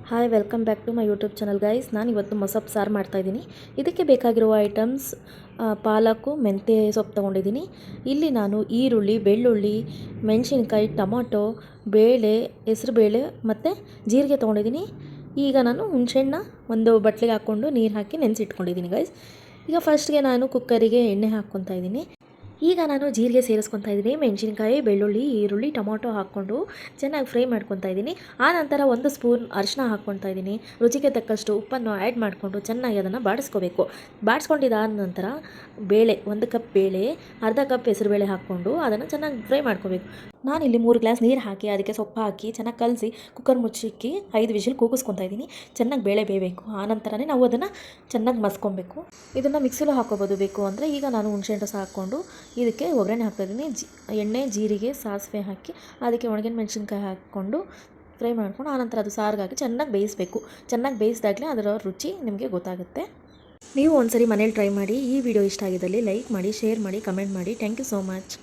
Hi welcome back to my YouTube channel guys. ನಾನು ಇವತ್ತು ಮೊಸಪ್ ಸಾರು ಮಾಡ್ತಾಯಿದ್ದೀನಿ. ಇದಕ್ಕೆ ಬೇಕಾಗಿರುವ ಐಟಮ್ಸ್ ಪಾಲಕು, ಮೆಂತ್ಯ ಸೊಪ್ಪು ತೊಗೊಂಡಿದ್ದೀನಿ. ಇಲ್ಲಿ ನಾನು ಈರುಳ್ಳಿ, ಬೆಳ್ಳುಳ್ಳಿ, ಮೆಣಸಿನ್ಕಾಯಿ, ಟೊಮೊಟೊ, ಬೇಳೆ, ಹೆಸರುಬೇಳೆ ಮತ್ತು ಜೀರಿಗೆ ತೊಗೊಂಡಿದ್ದೀನಿ. ಈಗ ನಾನು ಹುಣಸೆಹಣ್ಣ ಒಂದು ಬಟ್ಲಿಗೆ ಹಾಕ್ಕೊಂಡು ನೀರು ಹಾಕಿ ನೆನೆಸಿಟ್ಕೊಂಡಿದ್ದೀನಿ ಗೈಸ್. ಈಗ ಫಸ್ಟ್ಗೆ ನಾನು ಕುಕ್ಕರಿಗೆ ಎಣ್ಣೆ ಹಾಕ್ಕೊತಾ ಇದ್ದೀನಿ. ಈಗ ನಾನು ಜೀರಿಗೆ ಸೇರಿಸ್ಕೊತಾ ಇದ್ದೀನಿ. ಮೆಣಸಿನ್ಕಾಯಿ, ಬೆಳ್ಳುಳ್ಳಿ, ಈರುಳ್ಳಿ, ಟೊಮೊಟೊ ಹಾಕ್ಕೊಂಡು ಚೆನ್ನಾಗಿ ಫ್ರೈ ಮಾಡ್ಕೊತಾ ಇದ್ದೀನಿ. ಆನಂತರ 1 ಸ್ಪೂನ್ ಅರಿಶಿನ ಹಾಕ್ಕೊತಾ ಇದ್ದೀನಿ. ರುಚಿಗೆ ತಕ್ಕಷ್ಟು ಉಪ್ಪನ್ನು ಆ್ಯಡ್ ಮಾಡಿಕೊಂಡು ಚೆನ್ನಾಗಿ ಅದನ್ನು ಬಾಡಿಸ್ಕೋಬೇಕು. ಬಾಡಿಸ್ಕೊಂಡಿದ್ದಾದ ನಂತರ ಬೇಳೆ 1 ಕಪ್ ಬೇಳೆ, ಅರ್ಧ ಕಪ್ ಹೆಸರುಬೇಳೆ ಹಾಕ್ಕೊಂಡು ಅದನ್ನು ಚೆನ್ನಾಗಿ ಫ್ರೈ ಮಾಡ್ಕೋಬೇಕು. ನಾನಿಲ್ಲಿ 3 ಗ್ಲಾಸ್ ನೀರು ಹಾಕಿ ಅದಕ್ಕೆ ಸೊಪ್ಪು ಹಾಕಿ ಚೆನ್ನಾಗಿ ಕಲಸಿ ಕುಕ್ಕರ್ ಮುಚ್ಚಿಕ್ಕಿ 5 ವಿಷಲ್ ಕೂಗಿಸ್ಕೊತಾ ಇದ್ದೀನಿ. ಚೆನ್ನಾಗಿ ಬೇಳೆ ಬೇಯಬೇಕು. ಆನಂತರನೇ ನಾವು ಅದನ್ನು ಚೆನ್ನಾಗಿ ಮಸ್ಕೊಬೇಕು. ಇದನ್ನು ಮಿಕ್ಸಿಲೂ ಹಾಕೋಬೋದು ಬೇಕು ಅಂದರೆ. ಈಗ ನಾನು ಹುಣಸೆಹಣ್ಣು ರಸ ಹಾಕ್ಕೊಂಡು ಇದಕ್ಕೆ ಒಗ್ಗರಣೆ ಹಾಕ್ತಾಯಿದ್ದೀನಿ. ಎಣ್ಣೆ, ಜೀರಿಗೆ, ಸಾಸಿವೆ ಹಾಕಿ ಅದಕ್ಕೆ ಒಣಗಿನ ಮೆಣಸಿನ್ಕಾಯಿ ಹಾಕ್ಕೊಂಡು ಫ್ರೈ ಮಾಡ್ಕೊಂಡು ಆನಂತರ ಅದು ಸಾರಿಗೆ ಹಾಕಿ ಚೆನ್ನಾಗಿ ಬೇಯಿಸಬೇಕು. ಚೆನ್ನಾಗಿ ಬೇಯಿಸಿದಾಗಲೇ ಅದರ ರುಚಿ ನಿಮಗೆ ಗೊತ್ತಾಗುತ್ತೆ. ನೀವು ಒಂದ್ಸರಿ ಮನೇಲಿ ಟ್ರೈ ಮಾಡಿ. ಈ ವಿಡಿಯೋ ಇಷ್ಟ ಆಗಿದ್ದಲ್ಲಿ ಲೈಕ್ ಮಾಡಿ, ಶೇರ್ ಮಾಡಿ, ಕಮೆಂಟ್ ಮಾಡಿ. Thank you so much.